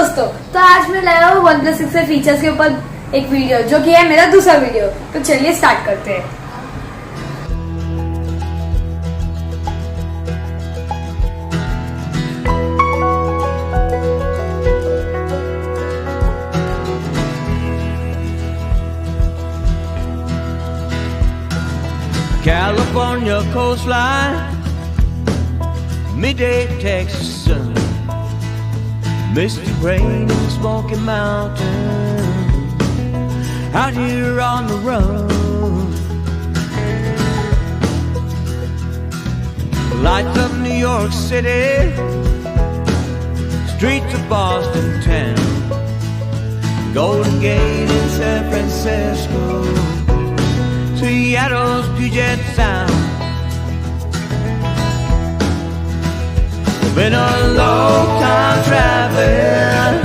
दोस्तों, तो आज मैं लाया हूँ OnePlus 6 के फीचर्स के ऊपर एक वीडियो, जो कि है मेरा दूसरा वीडियो। तो चलिए स्टार्ट करते हैं। California coastline, midday Texas sun, misty rain in Smoky Mountain, out here on the run. Lights of New York City, streets of Boston town, Golden Gate in San Francisco, Seattle's Puget Sound. Been a long time traveling,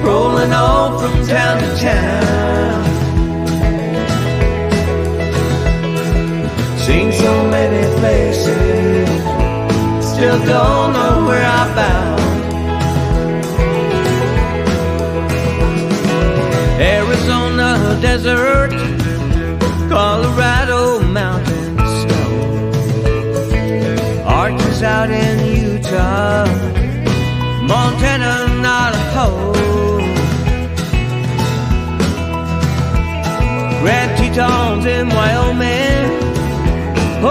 rolling on from town to town. Seen so many places, still don't know where I'm bound. Arizona desert, Colorado mountain snow, Arches out in Utah, Montana, Idaho, Grand Tetons in Wyoming,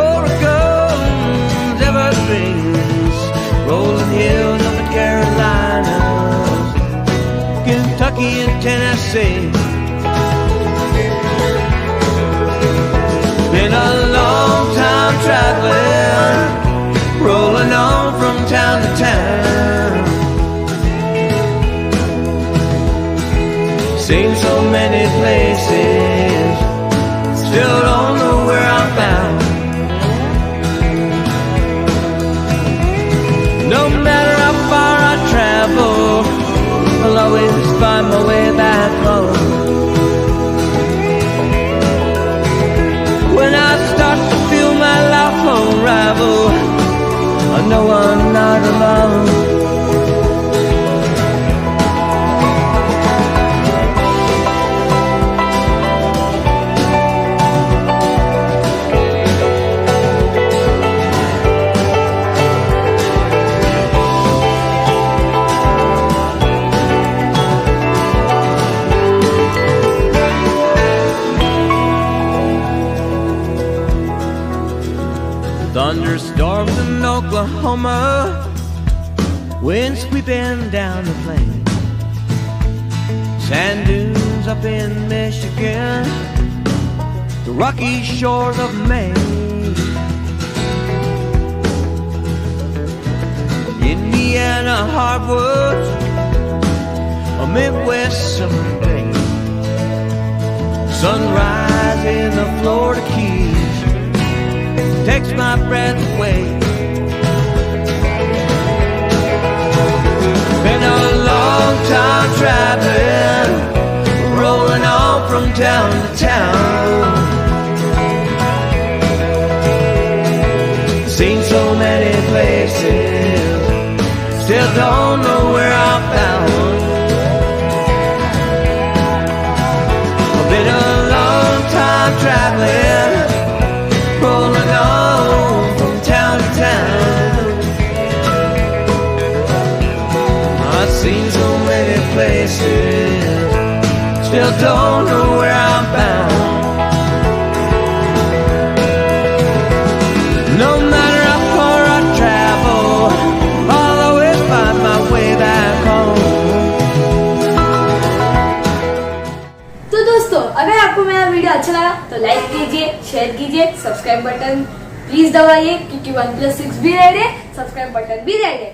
Oregon's Everglades, Rolling Hills up in Carolina, Kentucky and Tennessee. Been a long time traveling, rolling on from town to town. Seen so many places, still don't know where I'm bound. No matter how far I travel, I'll always find my way back home. When I start to feel my life unravel, I know I'm not alone. Thunderstorms in Oklahoma, wind sweeping down the plain, sand dunes up in Michigan, the rocky shores of Maine, Indiana hardwoods, a Midwest summer day, sunrise in the Florida Keys takes my breath away. Been a long time traveling, rolling on from town to town. Seen so many places, still don't know where I'm bound. Been a long time traveling, rolling on from town to town. I've seen so many places, still don't know where I'm bound. No matter how far I travel, I'll always find my way back home. तो दोस्तों, अगर आपको मेरा video अच्छा लगा तो like कीजिए, share कीजिए, सब्सक्राइब बटन प्लीज दबाइए, क्योंकि OnePlus 6 भी रेडी है, सब्सक्राइब बटन भी रेडी है।